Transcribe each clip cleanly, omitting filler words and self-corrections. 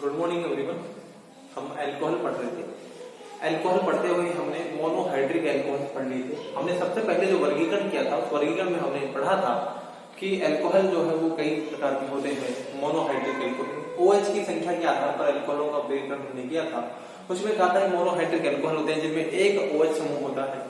Good morning everyone. हम alcohol पढ़ रहे थे। अल्कोहल पढ़ते हुए हमने मोनोहाइड्रिक अल्कोहल पढ़ लिए थे। हमने सबसे पहले जो वर्गीकरण किया था उस वर्गीकरण में हमने पढ़ा था कि अल्कोहल जो है वो कई प्रकार के होते हैं। मोनोहाइड्रिक अल्कोहल OH की संख्या के आधार पर अल्कोहलों का वर्गीकरण हमने किया था। उसमें कहा था मोनोहाइड्रिक अल्कोहल होते हैं जिनमें एक OH समूह होता है।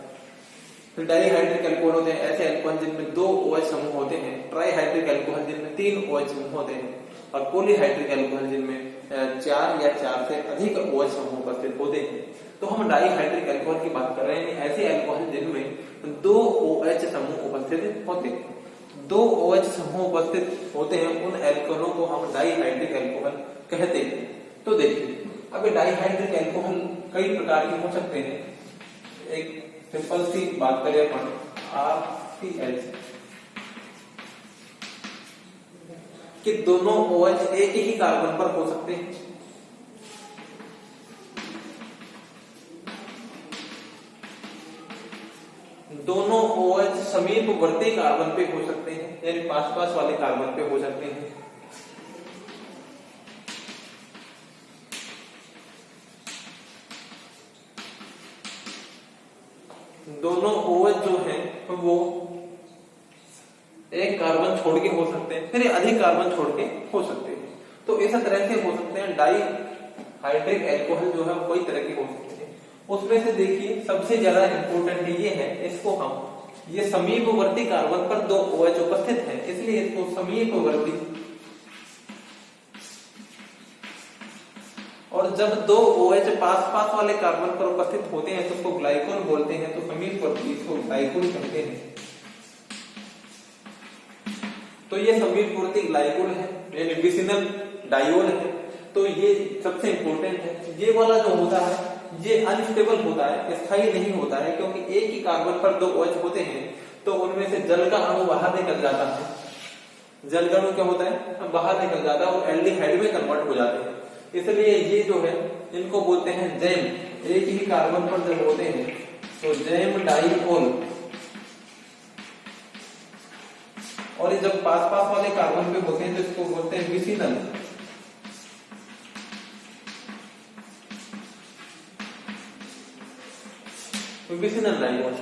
फिर डाईहाइड्रिक अल्कोहल होते हैं ऐसे अल्कोहल जिनमें दो OH समूह होते हैं। ट्राईहाइड्रिक अल्कोहल जिनमें तीन OH समूह होते हैं और पॉलीहाइड्रिक अल्कोहल जिनमें चार या चार से अधिक OH समूह उपस्थित होते हैं। तो हम डाईहाइड्रिक अल्कोहल की बात कर रहे हैं, ऐसे अल्कोहल जिनमें दो OH समूह उपस्थित होते हैं। दो OH समूह उपस्थित होते हैं, उन अल्कोहलों को हम डाईहाइड्रिक अल्कोहल कहते हैं। तो देखिए, अब डाईहाइड्रिक अल्कोहल कई प्रकार के हो सकते हैं। एक सिंपल सी बात करें अपन RCH कि दोनों OH एक ही कार्बन पर हो सकते हैं। दोनों OH समीपवर्ती कार्बन पे हो सकते हैं, यानी पास पास वाले कार्बन पे हो सकते हैं। दोनों OH जो है वो एक कार्बन छोड़ के हो सकते हैं, फिर अधिक कार्बन छोड़ के हो सकते हैं। तो इस तरह से हो सकते हैं। डाईहाइड्रिक अल्कोहल जो है कई तरह के हो सकते हैं। उसमें से देखिए सबसे ज्यादा इंपॉर्टेंट ये है, इसको हम ये समीपवर्ती कार्बन पर दो OH उपस्थित है, इसलिए इसको समीपवर्ती। और जब दो OH पास पास वाले कार्बन पर उपस्थित होते हैं तो उसको ग्लाइकोल बोलते हैं। तो समीपवर्ती इसको ग्लाइकोल कहते हैं। तो ये समीपवर्ती ग्लाइकोल है, यानी विसिनल डायोल है। तो ये सबसे इंपॉर्टेंट है। ये वाला जो होता है ये अनस्टेबल होता है, स्थायी नहीं होता है, क्योंकि एक ही कार्बन पर दो OH होते हैं तो उनमें से जल का अणु बाहर निकल जाता है। जल का अणु क्या होता है, बाहर निकल जाता है और एल्डिहाइड में कन्वर्ट हो जाते हैं। इसलिए ये जो है इनको बोलते हैं जैम। एक ही कार्बन पर जब होते हैं तो जैम डाइओल। और ये जब पास पास वाले कार्बन पे होते हैं तो इसको बोलते हैं विसिनल। Vicinal diol.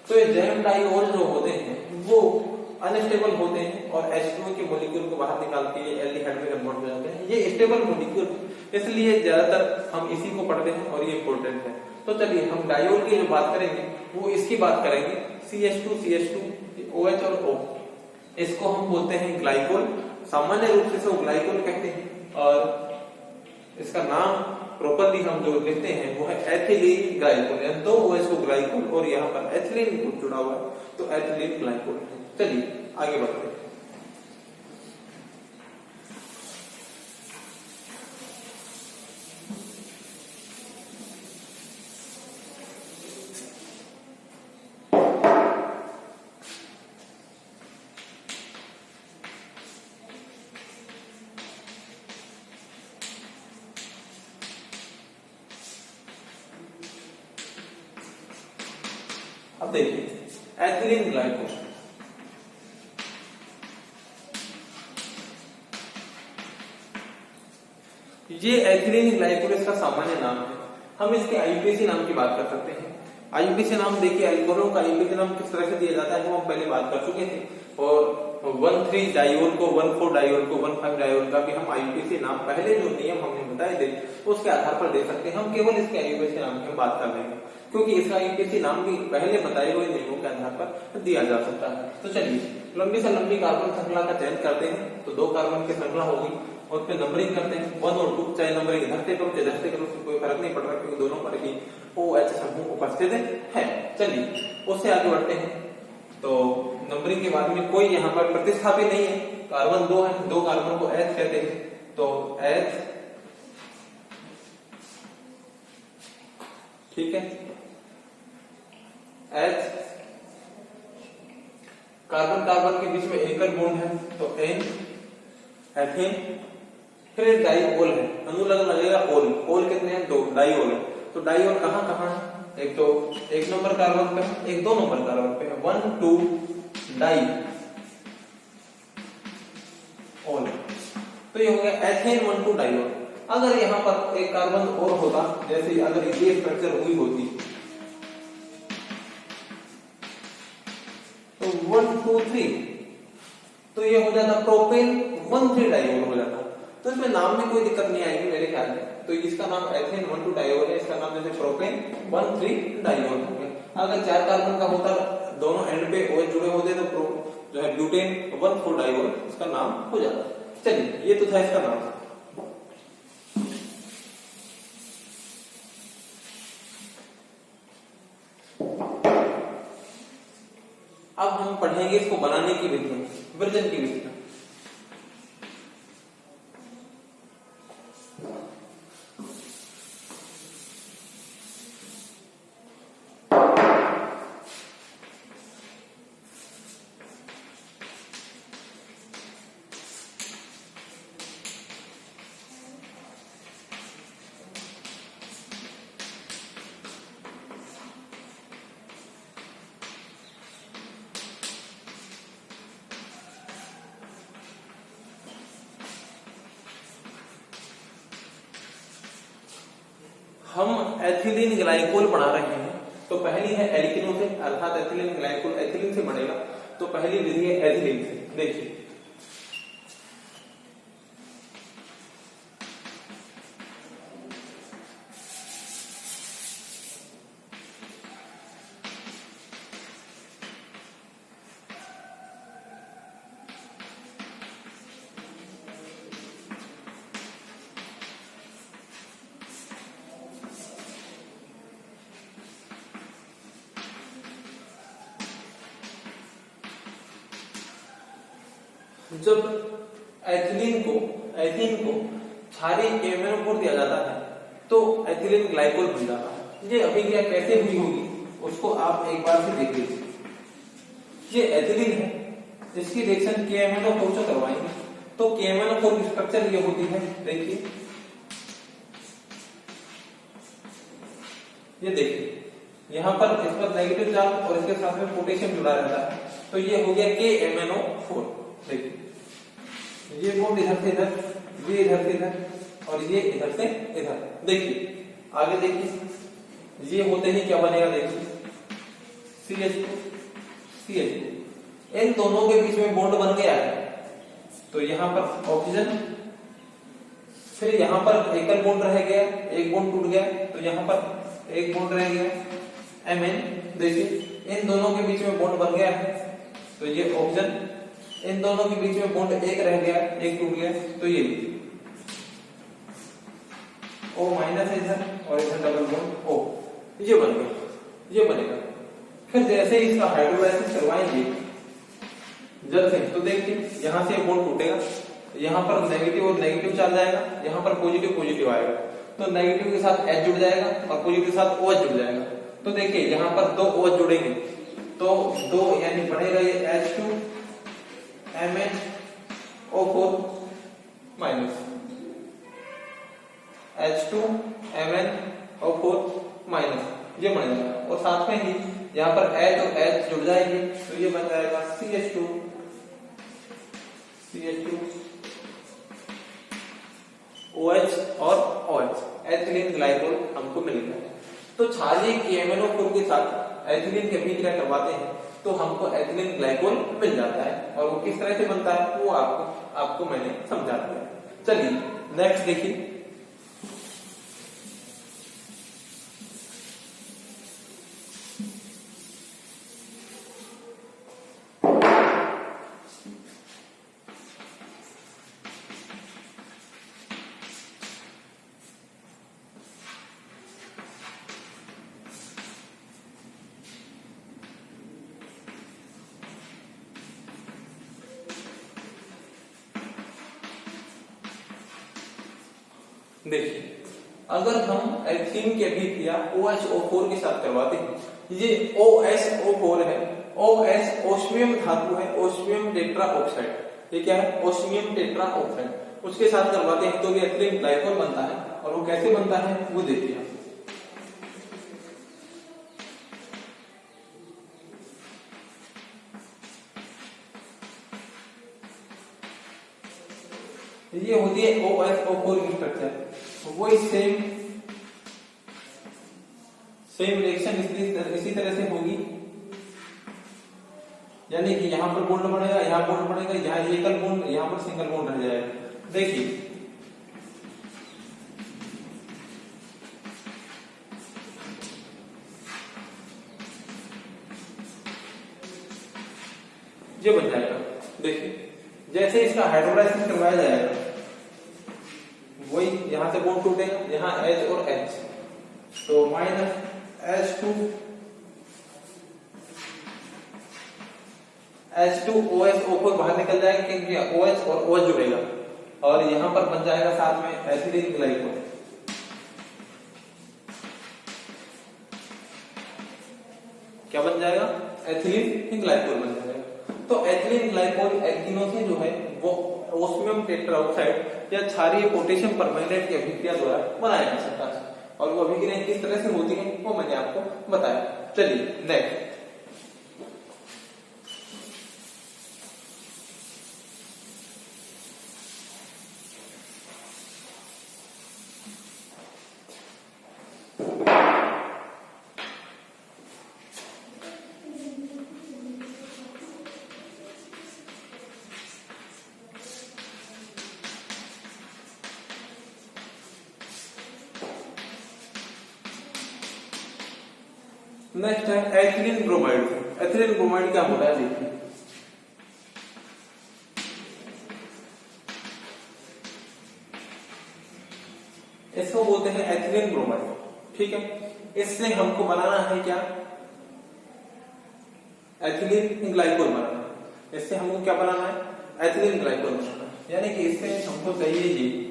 तो ये जैम डाइओल जो होते हैं वो अनस्टेबल होते हैं और H2O के मॉलिक्यूल को बाहर निकाल के एल्डिहाइड में कन्वर्ट हो जाते हैं। ये स्टेबल मॉलिक्यूल, इसलिए ज्यादातर हम इसी को पढ़ते हैं और ये इंपॉर्टेंट है। तो चलिए हम डाइओल की जो बात करेंगे वो इसकी बात करेंगे। CH2 OH और O, इसको हम बोलते हैं ग्लाइकोल। सामान्य रूप से इसको ग्लाइकोल कहते हैं और इसका नाम प्रॉपरली हम जो लिखते हैं वो है एथिलीन ग्लाइकोल। यानी दो OH को ग्लाइकोल और यहाँ पर एथिलीन ग्रुप जुड़ा हुआ है तो एथिलीन ग्लाइकोल। चलिए आगे बढ़ते हैं। अब देखिए एथिलीन ग्लाइकोल। ये एथिलीन ग्लाइकोल इसका सामान्य नाम है। हम इसके IUPAC नाम की बात कर सकते हैं। IUPAC नाम देखिए, अल्कोहलों का IUPAC नाम किस तरह से दिया जाता है वो हम पहले बात कर चुके थे। और 1,3 डायोल को, 1,4 डायोल को, 1,5 डायोल का भी हम IUPAC नाम पहले जो नियम हमने बताए थे उसके आधार पर दे सकते हैं। हम केवल इसके IUPAC नाम की बात कर लेंगे क्योंकि इसका IUPAC नाम भी पहले बताए हुए नियमों के आधार पर दिया जा सकता है। तो चलिए लंबी से लंबी कार्बन श्रृंखला का चयन करते हैं। तो दो कार्बन की श्रृंखला होगी और फिर नंबरिंग करते हैं 1 और 2। चाहे नंबरिंग इधर से करो चाहे इधर से करो, कोई फर्क नहीं पड़ रहा क्योंकि दोनों पर ही OH समूह उपस्थित है। चलिए उससे आगे बढ़ते हैं। तो नंबरिंग के बाद में कोई यहाँ पर प्रतिस्थापित नहीं है। कार्बन दो है, दो कार्बन को H कहते हैं तो H, ठीक है, H। कार्बन कार्बन के बीच में एकल बॉन्ड है तो N, एथेन। फिर डाइओल है, अणु लगेगा ओल। ओल कितने हैं, दो। डाइओल है तो डाइओल कहाँ कहाँ है, एक तो एक नंबर कार्बन पे, एक दो नंबर कार्बन पे, 1 2 डाई ऑल। तो ये हो गया एथेन 1 2 डाइओल। अगर यहाँ पर एक कार्बन और होता, जैसे अगर ये स्ट्रक्चर हुई होती तो 1 2 3, तो ये हो जाता प्रोपेन 1,3 डाइओल हो जाता। तो इसमें नाम में कोई दिक्कत नहीं आएगी मेरे ख्याल में। तो इसका नाम एथेन 1,2 डाइओल है, इसका नाम जैसे प्रोपेन 1,3 डाइओल हो गया। अगर 4 कार्बन का होता, दोनों एंड पे OH जुड़े होते, तो जो है ब्यूटेन 1,4 डाइओल इसका नाम हो जाता। चलिए, ये तो था इसका नाम। अब हम पढ़ेंगे इसको बनाने की विधि, विरजन की विधि। हम एथिलीन ग्लाइकोल बना रहे हैं, तो पहली है एल्किनो से, अर्थात एथिलीन ग्लाइकोल एथिलीन से बनेगा। तो पहली विधि है एथिलीन से। देखिए, जब एथिलीन को क्षारीय KMnO4 दिया जाता है तो एथिलीन ग्लाइकोल बन जाता है। ये अभिक्रिया कैसे हुई होगी उसको आप एक बार से देख लीजिए। ये एथिलीन है, इसकी रिएक्शन KMnO4 से करवाएंगे, तो KMnO4 की स्ट्रक्चर ये होती है। देखिए, ये देखिए, यहाँ पर इस पर नेगेटिव चार्ज और इसके साथ में पोटेशियम जुड़ा रहता है, तो ये हो गया KMnO4। देखिए, ये बॉन्ड इधर से इधर, ये इधर से इधर, और ये इधर से इधर। देखिए आगे, देखिए ये होते ही क्या बनेगा, देखिए CH2। इन दोनों के बीच में बॉन्ड बन गया है, तो यहाँ पर ऑक्सीजन, फिर यहाँ पर एकल बॉन्ड रह गया, एक बॉन्ड टूट गया, तो यहाँ पर एक बॉन्ड रह गया Mn। देखिए इन दोनों के बीच में बॉन्ड बन गया है, तो ये ऑक्सीजन, इन दोनों के बीच में बॉन्ड एक रह गया, एक टूट गया, तो ये O माइनस इधर और इधर डबल बॉन्ड O, ये बन गया, ये बनेगा। फिर जैसे ही इसका हाइड्रोलाइसिस करवाएंगे जल से, तो देखिए यहां से बॉन्ड टूटेगा, यहाँ पर नेगेटिव और नेगेटिव चार्ज आएगा, यहाँ पर पॉजिटिव पॉजिटिव आएगा, तो नेगेटिव के साथ H जुड़ जाएगा और पॉजिटिव के साथ OH जुड़ जाएगा। तो देखिए यहाँ पर 2 OH जुड़ेंगे, तो 2 यानी बनेगा ये H2 MnO4 minus H2 MnO4 minus, ये बन जाएगा। और साथ में ही यहाँ पर H और H जुड़ जाएंगे, तो ये बन जाएगा CH2 OH और OH, एथिलीन ग्लाइकोल हमको मिल गया। तो क्षारीय KMnO4 के साथ एथिलीन की अभिक्रिया करवाते हैं तो हमको एथिलीन ग्लाइकोल मिल जाता है, और वो किस तरह से बनता है वो आपको मैंने समझा दिया। चलिए नेक्स्ट देखिए, देखिए अगर हम एल्कीन की अभिक्रिया OHO4 के साथ करवाते हैं, ये OSO4 है, OS ओस्मियम धातु है, ओस्मियम टेट्रा ऑक्साइड। ये क्या है, ओस्मियम टेट्रा ऑक्साइड। उसके साथ करवाते हैं तो ये एथिलीन ग्लाइकोल बनता है, और वो कैसे बनता है वो देखिए। ये होती है OSO4 की स्ट्रक्चर। वही सेम रिएक्शन इसी तरह से होगी, यानी कि यहां पर बॉन्ड बनेगा, यहां बॉन्ड बनेगा, यहां एकल बॉन्ड, यहां पर सिंगल बॉन्ड रह जाएगा। देखिए ये बन जाएगा। देखिए जैसे इसका हाइड्रोलाइसिस करवाया जाएगा, वही यहां से बॉन्ड टूटेगा, यहां H और H, तो माइनस H2OSO4 बाहर निकल जाएगा क्योंकि OH और OH जुड़ेगा, और यहां पर बन जाएगा साथ में एथिलीन ग्लाइकोल। क्या बन जाएगा? एथिलीन ग्लाइकोल बन जाएगा। तो एथिलीन ग्लाइकोल एल्कीनो से जो है वो ओस्मियम टेट्राऑक्साइड या क्षारीय पोटेशियम परमैंगनेट की अभिक्रिया द्वारा बनाया जा सकता है, और वो अभिक्रिया किस तरह से होती है वो मैंने आपको बताया। चलिए नेक्स्ट, नेक्स्ट है एथिलीन ब्रोमाइड। एथिलीन ब्रोमाइड क्या होता है देखिए, इसको बोलते हैं एथिलीन ब्रोमाइड। ठीक है, इससे हमको बनाना है क्या? एथिलीन ग्लाइकोल बनाना है। इससे हमको क्या बनाना है? एथिलीन ग्लाइकोल बनाना है, यानी कि इससे हमको चाहिए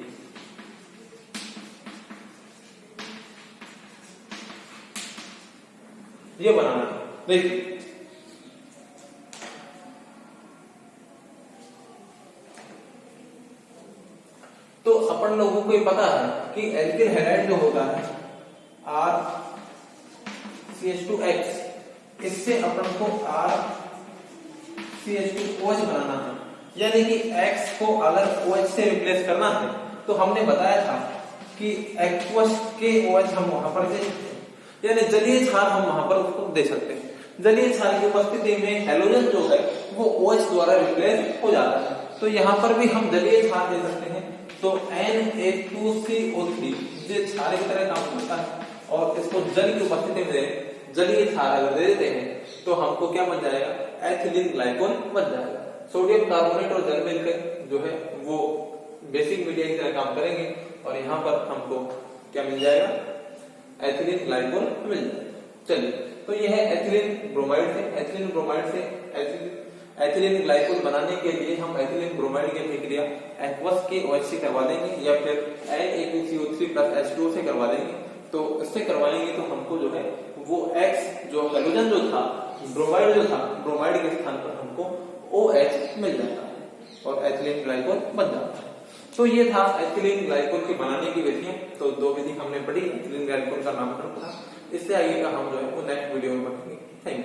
ये बनाना है। देखिए तो अपन लोगों को ये पता है कि एल्किल हैलाइड जो होता है RCH2X, इससे अपन को RCH2OH बनाना है, यानी कि X को अगर OH से रिप्लेस करना है तो हमने बताया था कि एक्वस के OH हम वहां पर दे सकते हैं, यानी जलीय क्षार हम वहां पर उसको दे सकते हैं। जलीय क्षार की उपस्थिति में हैलोजन जो है वो OH द्वारा रिप्लेस हो जाता है, तो यहाँ पर भी हम जलीय क्षार दे सकते हैं। तो Na2CO3 ये क्षार की तरह काम करता है, और इसको जल की उपस्थिति में जलीय क्षार अगर दे देते हैं तो हमको क्या बन जाएगा? एथिलीन ग्लाइकोल बन जाएगा। सोडियम कार्बोनेट और जल मिलकर जो है वो बेसिक मीडिया की तरह काम करेंगे, और यहाँ पर हमको क्या मिल जाएगा? एथिलीन ग्लाइकोल मिल जाएगा। चलिए, तो यह है एथिलीन ब्रोमाइड से। एथिलीन ब्रोमाइड से एथिलीन ग्लाइकोल बनाने के लिए हम एथिलीन ब्रोमाइड की अभिक्रिया एक्वस के OH से करवा देंगे, या फिर Na2CO3 प्लस H2O से करवा देंगे। तो इससे करवाएंगे तो हमको जो है वो X जो हैलोजन जो था, ब्रोमाइड जो था, ब्रोमाइड के स्थान पर हमको OH मिल जाता है और एथिलीन ग्लाइकोल बन जाता है। तो ये था एथिलीन ग्लाइकोल के बनाने की विधियां। तो दो विधि हमने पढ़ी, एथिलीन ग्लाइकोल का नामकरण था। इससे आगे का हम जो है वो नेक्स्ट वीडियो में पढ़ेंगे। Thank you.